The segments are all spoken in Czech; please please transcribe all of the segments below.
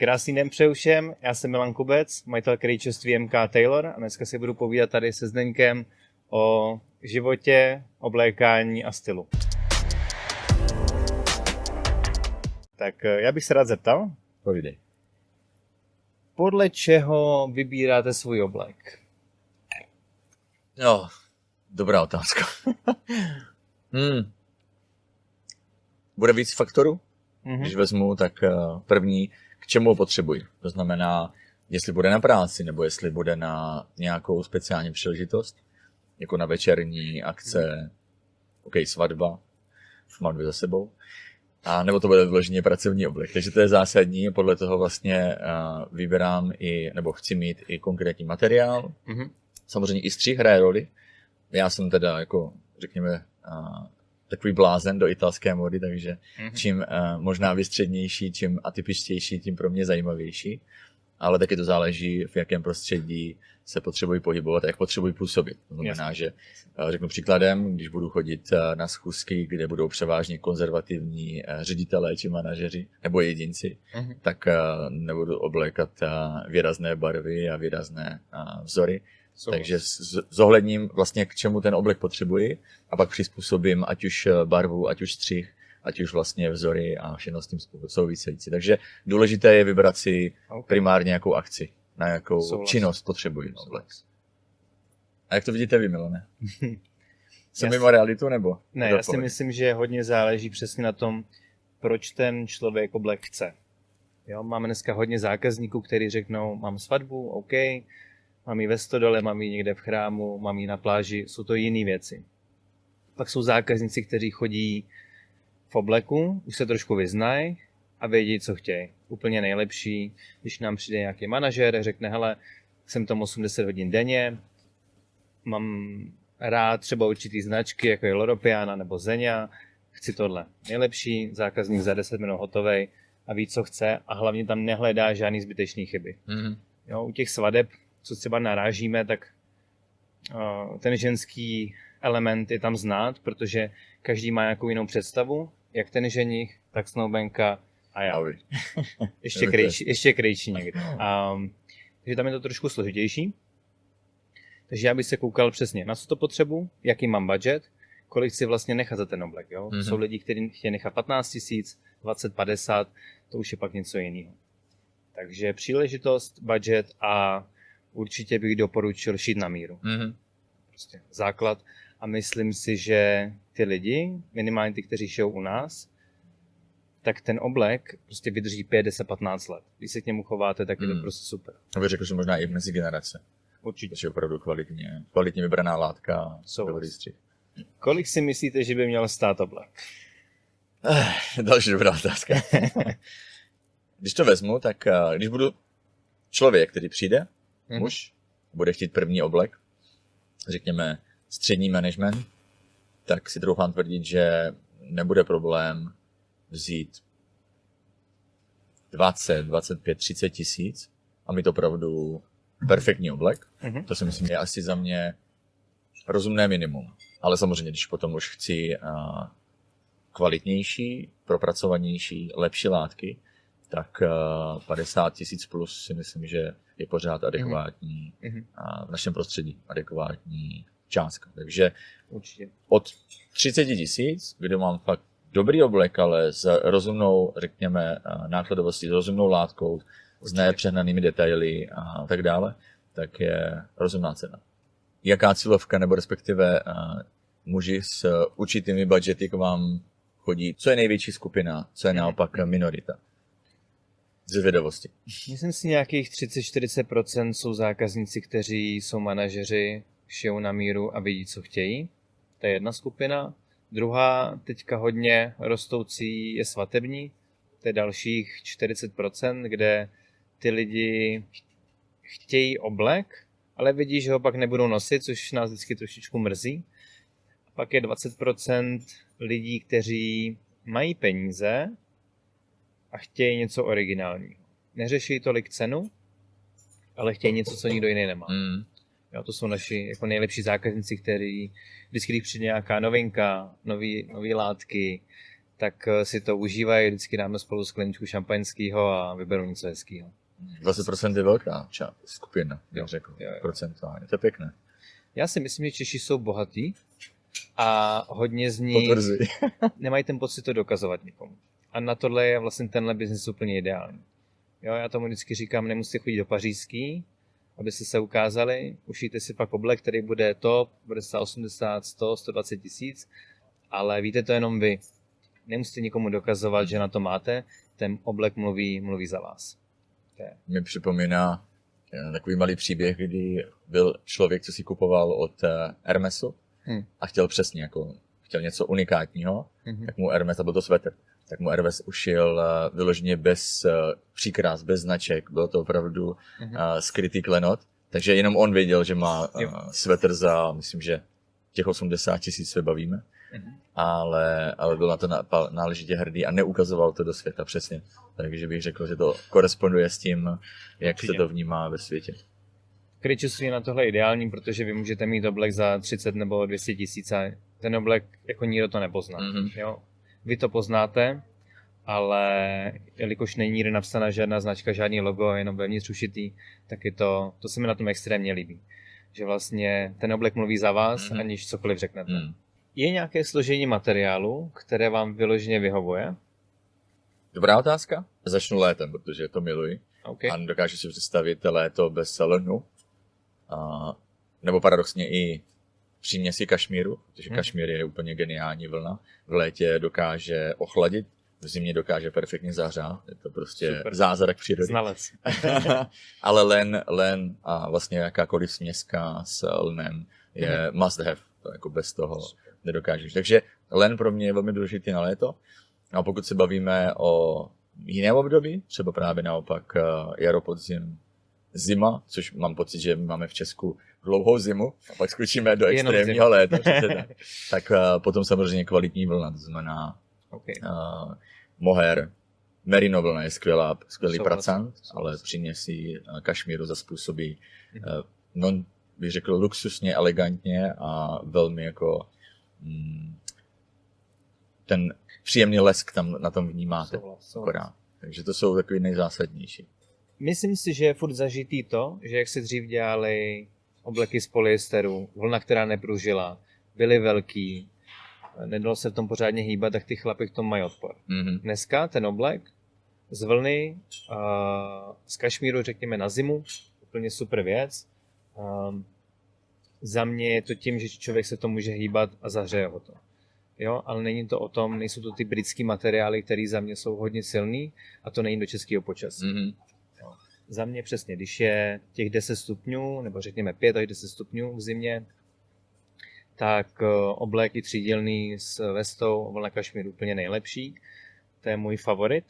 Krásný den přeju všem, já jsem Milan Kubec, majitel krejčoství MK Taylor a dneska si budu povídat tady se Zdeňkem o životě, oblékání a stylu. Tak já bych se rád zeptal, Povídej. podle čeho vybíráte svůj oblek? No, dobrá otázka. Bude víc faktorů? Když vezmu, tak první, k čemu ho potřebuji. To znamená, jestli bude na práci, nebo jestli bude na nějakou speciální příležitost, jako na večerní akce, svatba, mám 2 za sebou, a nebo to bude vloženě pracovní oblek. Takže to je zásadní, podle toho vlastně vybírám nebo chci mít i konkrétní materiál. Samozřejmě i střih hraje roli. Já jsem teda řekněme, takový blázen do italské módy, takže čím možná vystřednější, čím atypičtější, tím pro mě zajímavější. Ale taky to záleží, v jakém prostředí se potřebuji pohybovat a jak potřebuji působit. To znamená, že řeknu příkladem, když budu chodit na schůzky, kde budou převážně konzervativní ředitelé či manažeři nebo jedinci, tak nebudu oblékat výrazné barvy a výrazné vzory. Takže zohledním vlastně, k čemu ten oblek potřebuji a pak přizpůsobím ať už barvu, ať už střih, ať už vlastně vzory a všechno s tím související. Takže důležité je vybrat si primárně jakou akci, na jakou činnost potřebuji oblek. A jak to vidíte vy, Milone? Jsem mimo realitu nebo? Ne, já si myslím, že hodně záleží přesně na tom, proč ten člověk oblek chce. Jo, máme dneska hodně zákazníků, kteří řeknou, mám svatbu, OK, mám ji ve stodole, mám ji někde v chrámu, mám ji na pláži, jsou to jiné věci. Pak jsou zákazníci, kteří chodí v obleku, už se trošku vyznají a vědí, co chtějí. Úplně nejlepší, když nám přijde nějaký manažer, řekne, hele, jsem tam 80 hodin denně, mám rád třeba určitý značky, jako je Loropiana nebo Zegna, chci tohle. Nejlepší, zákazník za 10 minut hotovej a ví, co chce a hlavně tam nehledá žádný zbytečný chyby. Jo, u těch svadeb, co třeba narážíme, tak ten ženský element je tam znát, protože každý má nějakou jinou představu, jak ten ženich, tak snoubenka a já. ještě krejčí někdy. Takže tam je to trošku složitější. Takže já bych se koukal přesně, na co to potřebuji, jaký mám budget, kolik si vlastně nechat za ten oblek. Jo? Jsou lidi, kteří chtějí nechat 15 000, 20, 50, to už je pak něco jiného. Takže příležitost, budget a určitě bych doporučil šít na míru. Prostě základ. A myslím si, že ty lidi, minimálně ty, kteří šijou u nás, tak ten oblek prostě vydrží 5, 10, 15 let. Když se k němu chováte, tak je to prostě super. A bych řekl, že možná i mezi generace. Určitě. Takže opravdu kvalitně vybraná látka. Kolik si myslíte, že by měl stát oblek? Další dobrá otázka. Když to vezmu, tak když budu člověk, který přijde, muž, bude chtít první oblek, řekněme střední management, tak si troufám tvrdit, že nebude problém vzít 20, 25, 30 tisíc a mít opravdu perfektní oblek. To si myslím, je asi za mě rozumné minimum. Ale samozřejmě, když potom už chci kvalitnější, propracovanější, lepší látky, tak 50 tisíc plus si myslím, že je pořád adekvátní v našem prostředí, adekvátní částka. Takže určitě. Od 30 tisíc, kde mám fakt dobrý oblek, ale s rozumnou, řekněme, nákladovostí, s rozumnou látkou, s nepřehnanými detaily a tak dále, tak je rozumná cena. Jaká cílovka, nebo respektive muži s určitými budgety k vám chodí? Co je největší skupina, co je naopak minorita? Ze zvědavosti. Myslím si, nějakých 30-40% jsou zákazníci, kteří jsou manažeři, šijou na míru a vidí, co chtějí. To je jedna skupina. Druhá, teďka hodně rostoucí, je svatební. To je dalších 40%, kde ty lidi chtějí oblek, ale vidí, že ho pak nebudou nosit, což nás vždycky trošičku mrzí. A pak je 20% lidí, kteří mají peníze a chtějí něco originálního. Neřeší tolik cenu, ale chtějí něco, co nikdo jiný nemá. Jo, to jsou naši jako nejlepší zákazníci, kteří vždycky, když přijde nějaká novinka, nový látky, tak si to užívají, vždycky dáme spolu skleničku šampaňského a vyberou něco hezkého. 20% je velká skupina, bych řekl, jo. procentuálně, to je pěkné. Já si myslím, že Češi jsou bohatí a hodně z nich Potvrzuji. nemají ten pocit to dokazovat nikomu. A na tohle je vlastně tenhle biznis úplně ideální. Jo, já tomu vždycky říkám, nemusíte chodit do pařížský, abyste se ukázali, ušijte si pak oblek, který bude top, bude stát 80, 100, 120 tisíc, ale víte to jenom vy. Nemusíte nikomu dokazovat, že na to máte, ten oblek mluví za vás. Mě připomíná takový malý příběh, kdy byl člověk, co si kupoval od Hermesu a chtěl přesně, jako chtěl něco unikátního, tak mu Hermes, a byl to svetr, tak mu Hermes ušil vyloženě bez příkrás, bez značek, byl to opravdu skrytý klenot, takže jenom on věděl, že má svetr za, myslím, že těch 80 tisíc se bavíme, ale byl na to náležitě hrdý a neukazoval to do světa přesně. Takže bych řekl, že to koresponduje s tím, jak se to vnímá ve světě. Kryčovství je na tohle ideální, protože vy můžete mít oblek za 30 nebo 200 tisíc a ten oblek jako nikdo to nepozná. Jo? Vy to poznáte, ale jelikož není nikde napsaná žádná značka, žádný logo, jenom vevnitř ušitý, tak je to se mi na tom extrémně líbí. Že vlastně ten oblek mluví za vás, aniž cokoliv řeknete. Je nějaké složení materiálu, které vám vyloženě vyhovuje? Dobrá otázka. Začnu létem, protože to miluji. Okay. A dokážu si představit léto bez lnu. Nebo paradoxně i příměsi kašmíru, protože kašmír je úplně geniální vlna. V létě dokáže ochladit, v zimě dokáže perfektně zahřát. Je to prostě super. Zázrak přírody. Znalec. Ale len a vlastně jakákoliv směska s lnem je must have. To jako bez toho nedokážeš. Takže len pro mě je velmi důležitý na léto. A pokud se bavíme o jiném období, třeba právě naopak jaro, podzim, zima, což mám pocit, že máme v Česku dlouhou zimu a pak skočíme do extrémního léta, tak potom samozřejmě kvalitní vlna, to znamená mohair, merino vlna je skvělý pracant, ale příměsí kašmíru zapůsobí bych řekl luxusně, elegantně a velmi jako ten příjemný lesk tam na tom vnímáte. Souhlas. Takže to jsou takový nejzásadnější. Myslím si, že je furt zažitý to, že jak se dřív dělali obleky z polyesteru, vlna, která nepružila, byly velký, nedalo se v tom pořádně hýbat, tak ty chlapy k tomu mají odpor. Dneska ten oblek z vlny, z kašmíru, řekněme na zimu, úplně super věc. Za mě je to tím, že člověk se to může hýbat a zahřeje ho to. Jo, ale není to o tom, nejsou to ty britský materiály, které za mě jsou hodně silný a to není do českého počasí. Jo. Za mě přesně, když je těch 10 stupňů, nebo řekněme 5 až 10 stupňů v zimě, tak oblek i třídělný s vestou vlna kašmíru úplně nejlepší. To je můj favorit.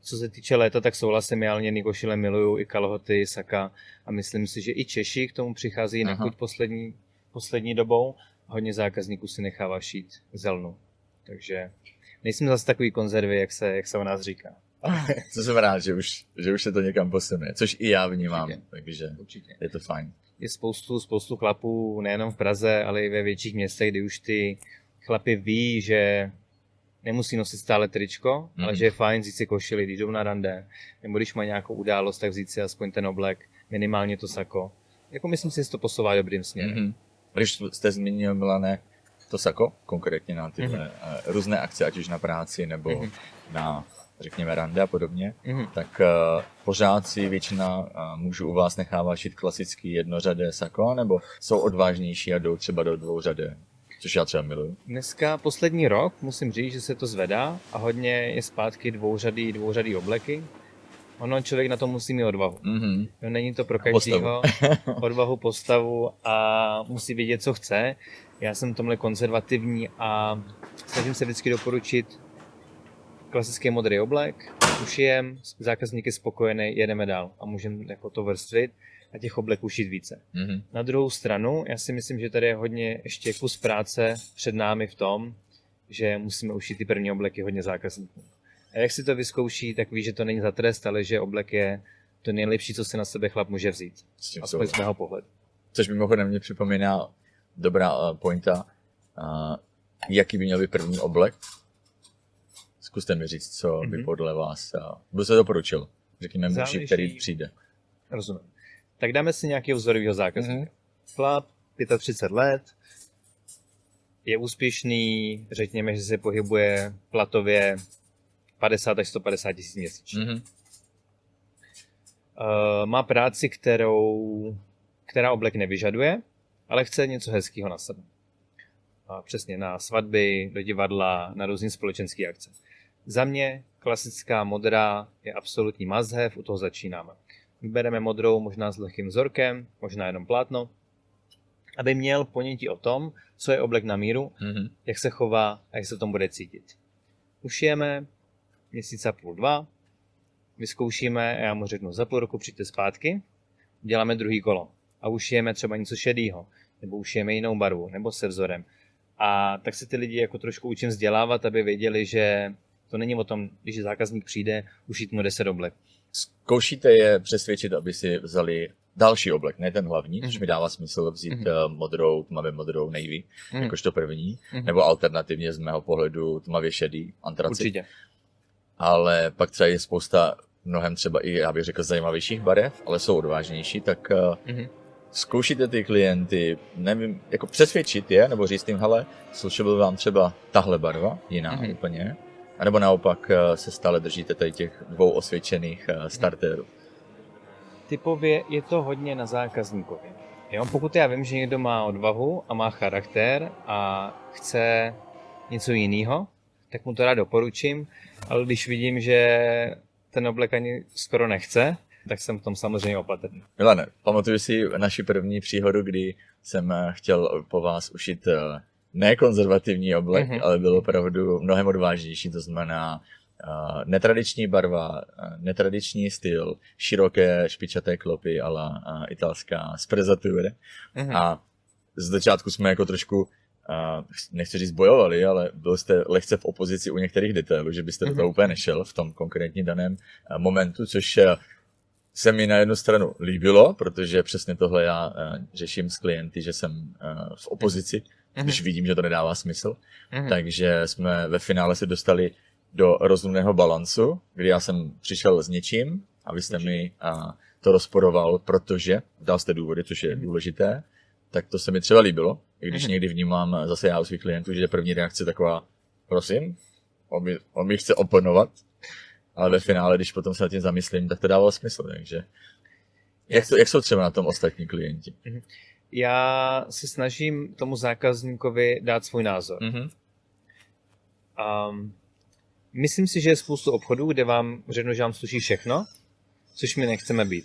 Co se týče léta, tak souhlasím, já lněný košile miluju, i kalhoty, saka a myslím si, že i Češi k tomu přichází na chuť poslední dobou. Hodně zákazníků si nechává šít zelnu. Takže nejsem zase takový konzervy, jak se o nás říká. To jsem rád, že už se to někam posune, což i já vnímám, takže je to fajn. Je spoustu chlapů, nejenom v Praze, ale i ve větších městech, kdy už ty chlapy ví, že nemusí nosit stále tričko, ale že je fajn vzít si košili, když jdou na rande, nebo když má nějakou událost, tak vzít si aspoň ten oblek, minimálně to sako. Jako myslím si, že to posouvá dobrým směrem. Když jste zmínil, Milane, to sako, konkrétně na ty různé akce, ať už na práci, nebo na, řekněme, rande a podobně, tak pořád si většina mužů u vás nechává šít klasický jednořadé sako, nebo jsou odvážnější a jdou třeba do dvouřadé, což já třeba miluju. Dneska poslední rok musím říct, že se to zvedá a hodně je zpátky dvouřadý obleky. Ono člověk na to musí mít odvahu. Není to pro každého odvahu, postavu a musí vědět, co chce. Já jsem tomhle konzervativní a snažím se vždycky doporučit klasický modrý oblek, ušijem, zákazník je spokojený, jedeme dál a můžeme jako to vrstvit a těch obleků šít více. Na druhou stranu, já si myslím, že tady je hodně ještě kus práce před námi v tom, že musíme ušít ty první obleky hodně zákazníků. A jak si to vyzkouší, tak ví, že to není za trest, ale že oblek je to nejlepší, co si na sebe chlap může vzít. Aspoň z mého pohledu. Což mimochodem mě připomíná dobrá pointa, jaký by měl být první oblek. Zkuste mi říct, co by podle vás, by se doporučil, řekněme muži, který přijde. Rozumím. Tak dáme si nějakého vzorového zákazníka. Chlap, 35 let, je úspěšný, řekněme, že se pohybuje platově 50 až 150 tisíc měsíčně. Má práci, která oblek nevyžaduje, ale chce něco hezkého na sebe. Přesně na svatby, do divadla, na různé společenské akce. Za mě klasická modrá je absolutní must have, u toho začínáme. Vybereme modrou možná s lehkým vzorkem, možná jenom plátno, aby měl ponětí o tom, co je oblek na míru, jak se chová a jak se v tom bude cítit. Ušijeme měsíc a půl, 2, vyzkoušíme, já mu řeknu, za půl roku přijďte zpátky, děláme druhý kolo a ušijeme třeba něco šedýho, nebo ušijeme jinou barvu, nebo se vzorem. A tak se ty lidi jako trošku učím vzdělávat, aby věděli, že to není o tom, když zákazník přijde, ušít mu 10 oblek. Zkoušíte je přesvědčit, aby si vzali další oblek, ne ten hlavní, což mi dává smysl vzít modrou, tmavě modrou navy, jakožto první, nebo alternativně z mého pohledu tmavě šedý, antracit. Určitě. Ale pak třeba je spousta mnohem třeba i, já bych řekl, zajímavějších barev, ale jsou odvážnější, tak zkoušíte ty klienty, nevím, jako přesvědčit je, nebo říct jim, hele, slušel vám třeba tahle barva, jiná úplně, anebo naopak se stále držíte tady těch 2 osvědčených starterů. Typově je to hodně na zákazníkovi. Jo? Pokud já vím, že někdo má odvahu a má charakter a chce něco jiného, tak mu to rád doporučím, ale když vidím, že ten oblek ani skoro nechce, tak jsem v tom samozřejmě opatrný. Milane, pamatuju si naši první příhodu, kdy jsem chtěl po vás ušit ne konzervativní oblek, ale byl opravdu mnohem odvážnější, to znamená netradiční barva, netradiční styl, široké špičaté klopy a la italská sprezzatura. A z začátku jsme jako trošku, nechci říct bojovali, ale byl jste lehce v opozici u některých detailů, že byste do toho úplně nešel v tom konkrétním daném momentu, což se mi na jednu stranu líbilo, protože přesně tohle já řeším s klienty, že jsem v opozici, když vidím, že to nedává smysl. Takže jsme ve finále se dostali do rozumného balancu, kdy já jsem přišel s něčím a vy jste mi to rozporoval, protože dal jste důvody, což je důležité, tak to se mi třeba líbilo. I když někdy vnímám zase já u svých klientů, že první reakce taková, prosím, on mi chce oponovat, ale ve finále, když potom se nad tím zamyslím, tak to dávalo smysl. Takže jak jsou třeba na tom ostatní klienti? Já se snažím tomu zákazníkovi dát svůj názor. Myslím si, že je spoustu obchodů, kde vám řeknu, že vám sluší všechno, což my nechceme být.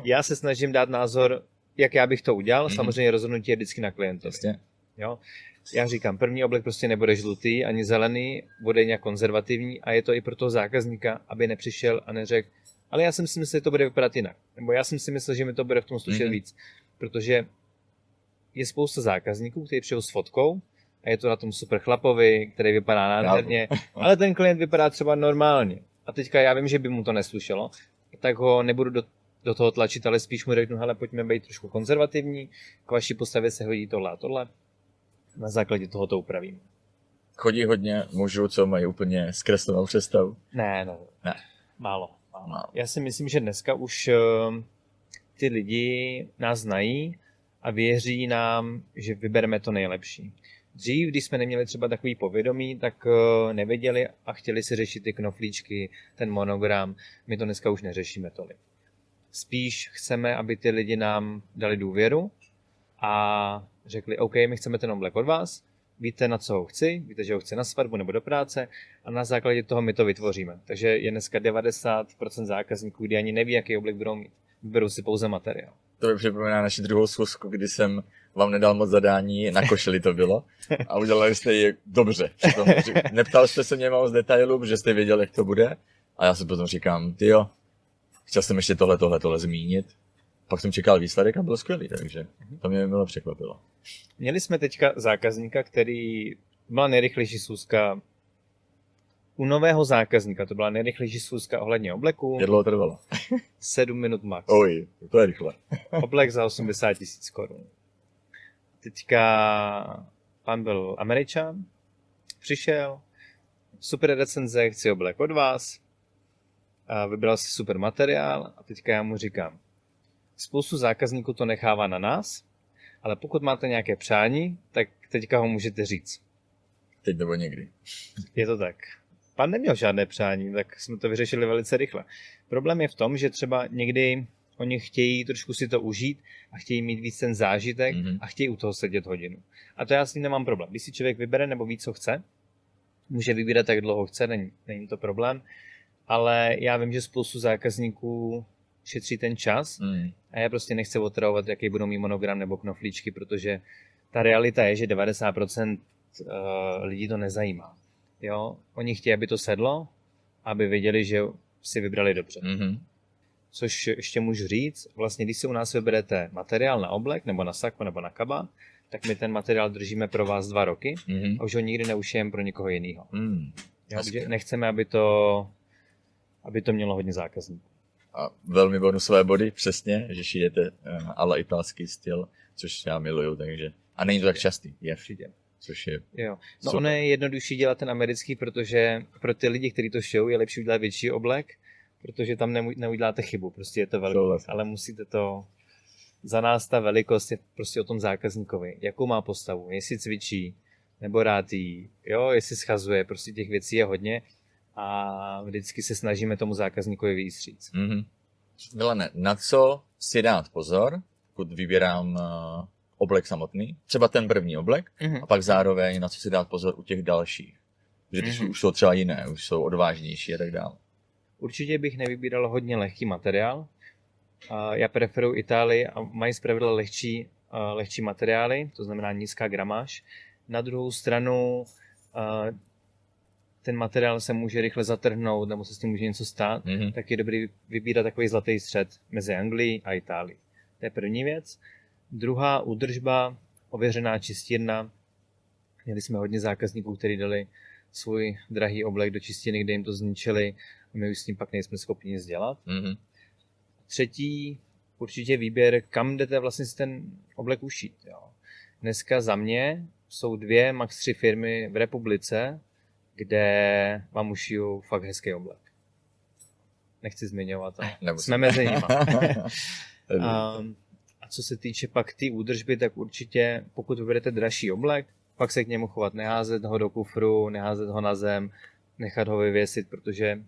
Já se snažím dát názor, jak já bych to udělal, samozřejmě rozhodnutí je vždycky na klientovi. Jo? Já říkám, první oblek prostě nebude žlutý ani zelený, bude nějak konzervativní a je to i pro toho zákazníka, aby nepřišel a neřekl, ale já jsem si myslel, že to bude vypadat jinak. Nebo já jsem si myslel, že mi to bude v tom slušet víc. Protože je spousta zákazníků, kteří přijou s fotkou a je to na tom super chlapovi, který vypadá nádherně, ale ten klient vypadá třeba normálně. A teďka já vím, že by mu to neslušelo, tak ho nebudu do toho tlačit, ale spíš mu řeknu, hele, pojďme být trošku konzervativní, k vaší postavě se hodí tohle a tohle. Na základě toho to upravím. Chodí hodně mužů, co mají úplně zkreslenou představu? Ne. Málo. Já si myslím, že dneska už ty lidi nás znají a věří nám, že vybereme to nejlepší. Dřív, když jsme neměli třeba takový povědomí, tak nevěděli a chtěli si řešit ty knoflíčky, ten monogram. My to dneska už neřešíme tolik. Spíš chceme, aby ty lidi nám dali důvěru a řekli, OK, my chceme ten oblek od vás, víte, na co ho chci, víte, že ho chci na svatbu nebo do práce a na základě toho my to vytvoříme. Takže je dneska 90% zákazníků, kdy ani neví, jaký oblek budou mít. Vyberou si pouze materiál. To mi připomíná naši druhou schůzku, kdy jsem vám nedal moc zadání, na košili to bylo a udělali jste je dobře. Neptal jste se mě moc detailů, protože jste věděl, jak to bude a já si potom říkám, tyjo, chtěl jsem ještě tohle zmínit. Pak jsem čekal výsledek a byl skvělý, takže to mě bylo překvapilo. Měli jsme teďka zákazníka, který byla nejrychlejší schůzka u nového zákazníka, to byla nejrychlejší schůzka ohledně obleku. Jak dlouho trvalo? 7 minut max. Oj, to je rychle. Oblek za 80 000 korun. Teďka pan byl Američan, přišel, super recenze, chci oblek od vás, a vybral si super materiál a teďka já mu říkám, spoustu zákazníků to nechává na nás, ale pokud máte nějaké přání, tak teďka ho můžete říct. Teď nebo někdy. Je to tak. Pan neměl žádné přání, tak jsme to vyřešili velice rychle. Problém je v tom, že třeba někdy oni chtějí trošku si to užít a chtějí mít víc ten zážitek a chtějí u toho sedět hodinu. A to já s tím nemám problém. Když si člověk vybere nebo ví, co chce, může vybírat, jak dlouho chce, není to problém. Ale já vím, že spoustu zákazníků šetří ten čas a já prostě nechci otravovat, jaký budou mít monogram nebo knoflíčky, protože ta realita je, že 90% lidí to nezajímá. Jo? Oni chtějí, aby to sedlo, aby věděli, že si vybrali dobře. Což ještě můžu říct, vlastně když si u nás vyberete materiál na oblek, nebo na sako, nebo na kabát, tak my ten materiál držíme pro vás 2 roky a už ho nikdy neušijeme pro někoho jiného. Nechceme, aby to mělo hodně zákazníků. A velmi bonusové body, přesně, že šijete ala italský styl, což já miluju, takže... A není to tak častý, je. Určitě. Což je jo. No ono je jednodušší dělat ten americký, protože pro ty lidi, kteří to šijou, je lepší udělat větší oblek, protože tam neuděláte chybu, prostě je to velký, ale musíte to... Za nás ta velikost je prostě o tom zákazníkovi, jakou má postavu, jestli cvičí, nebo rád jí, jo, jestli schazuje, prostě těch věcí je hodně a vždycky se snažíme tomu zákazníkovi vyjít vstříc. Milane, na co si dát pozor, pokud vybírám oblek samotný, třeba ten první oblek, a pak zároveň na co si dát pozor u těch dalších, že ty už jsou třeba jiné, už jsou odvážnější a tak dále. Určitě bych nevybíral hodně lehký materiál. Já preferuji Itálii a mají zpravidla lehčí materiály, to znamená nízká gramáž. Na druhou stranu ten materiál se může rychle zatrhnout nebo se s tím může něco stát, tak je dobrý vybírat takový zlatý střed mezi Anglií a Itálií. To je první věc. Druhá údržba, ověřená čistírna. Měli jsme hodně zákazníků, kteří dali svůj drahý oblek do čistírny, kde jim to zničili a my už s tím pak nejsme schopni nic dělat. Třetí, určitě výběr, kam jdete vlastně si ten oblek ušít. Jo. Dneska za mě jsou 2, max 3 firmy v republice, kde vám ušiju fakt hezký oblek. Nechci zmiňovat, ale jsme mezi nimi. A co se týče pak té údržby, tak určitě, pokud vyberete dražší oblek, pak se k němu chovat, neházet ho do kufru, neházet ho na zem, nechat ho vyvěsit, protože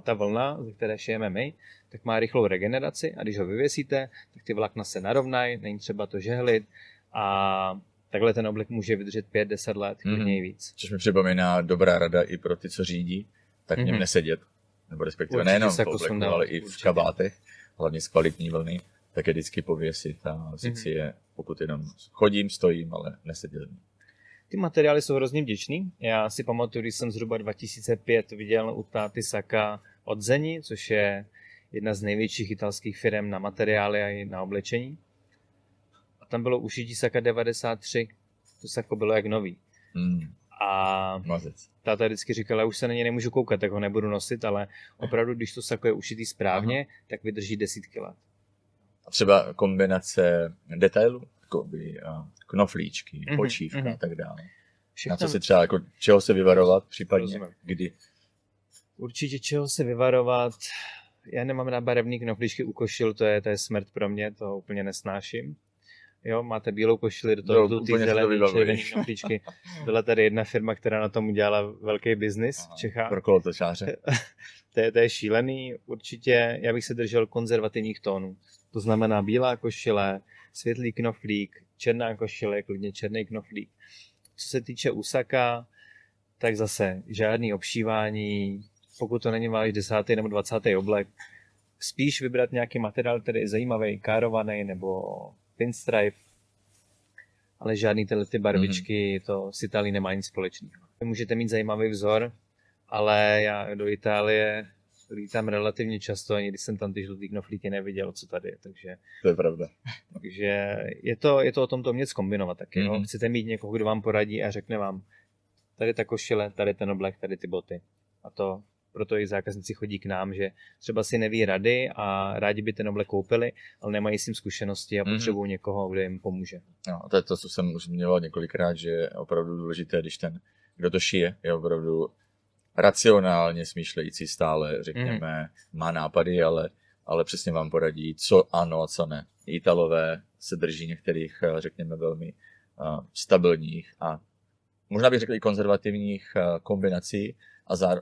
ta vlna, ze které šijeme my, tak má rychlou regeneraci a když ho vyvěsíte, tak ty vlákna se narovnají, není třeba to žehlit a takhle ten oblek může vydržet 5-10 let, klidně víc. Což mi připomíná dobrá rada i pro ty, co řídí, tak v něm nesedět, nebo respektive nejenom v obleku, ale i v kabátech, hlavně z kvalitní vlny, tak je vždycky pověsit a vzít si je, pokud jenom chodím, stojím, ale nesedět. Ty materiály jsou hrozně vděčný. Já si pamatuju, když jsem zhruba 2005 viděl u táty Saka od Zeni, což je jedna z největších italských firm na materiály a i na oblečení. A tam bylo ušití Saka 93. To Sako bylo jak nový. A táta vždycky říkal, já už se na ně nemůžu koukat, tak ho nebudu nosit, ale opravdu, když to Sako je ušitý správně, tak vydrží desítky let. A třeba kombinace detailů, jako by knoflíčky, počívka a tak dále. Na co si třeba, jako, čeho se vyvarovat, případně kdy? Určitě čeho se vyvarovat. Já nemám na barevný knoflíčky u košil, to je smrt pro mě, to úplně nesnáším. Jo, máte bílou košili, do toho ty zelený, červený knoflíčky. Byla tady jedna firma, která na tom udělala velký biznis v Čechách. Pro kolotočáře. To je šílený. Určitě já bych se držel konzervativních tónů. To znamená bílá košile, světlý knoflík, černá košile, klidně černý knoflík. Co se týče Usaka, tak zase žádný obšívání, pokud to není váš 10. nebo 20. oblek. Spíš vybrat nějaký materiál, který je zajímavý, károvaný nebo pinstripe, ale žádný ty barvičky, to s Itálií nemá nic společného. Můžete mít zajímavý vzor, ale já do Itálie lítám relativně často, ani když jsem tam ty žlutý knoflíky neviděl, co tady je, takže... To je pravda. Takže je to o tom to umět zkombinovat taky. No? Chcete mít někoho, kdo vám poradí a řekne vám, tady ta košile, tady ten oblek, tady ty boty. A to proto i zákazníci chodí k nám, že třeba si neví rady a rádi by ten oblek koupili, ale nemají s tím zkušenosti a potřebují někoho, kdo jim pomůže. No, to je to, co jsem už zmiňoval několikrát, že je opravdu důležité, když ten, kdo to šije, je opravdu racionálně smýšlející stále, řekněme, má nápady, ale přesně vám poradí, co ano a co ne. Italové se drží některých, řekněme, velmi stabilních a možná bych řekl i konzervativních kombinací,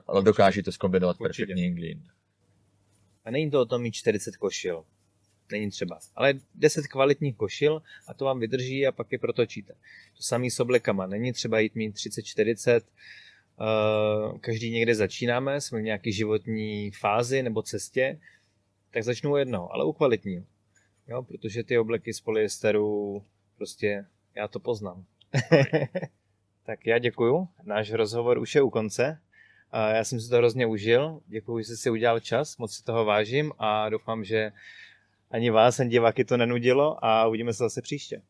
ale dokáží to zkombinovat perfektně někdy jinde. A není to o tom mít 40 košil. Není třeba. Ale 10 kvalitních košil a to vám vydrží a pak je protočíte. To samé s oblekama. Není třeba jít mít 30-40. Každý někde začínáme, jsme v nějaké životní fázi nebo cestě, tak začnu u jednoho, ale u kvalitního. Jo, protože ty obleky z polyesteru, prostě já to poznám. Tak já děkuju. Náš rozhovor už je u konce. Já jsem si to hrozně užil. Děkuji, že jsi si udělal čas, moc si toho vážím a doufám, že ani vás, ani diváky to nenudilo a uvidíme se zase příště.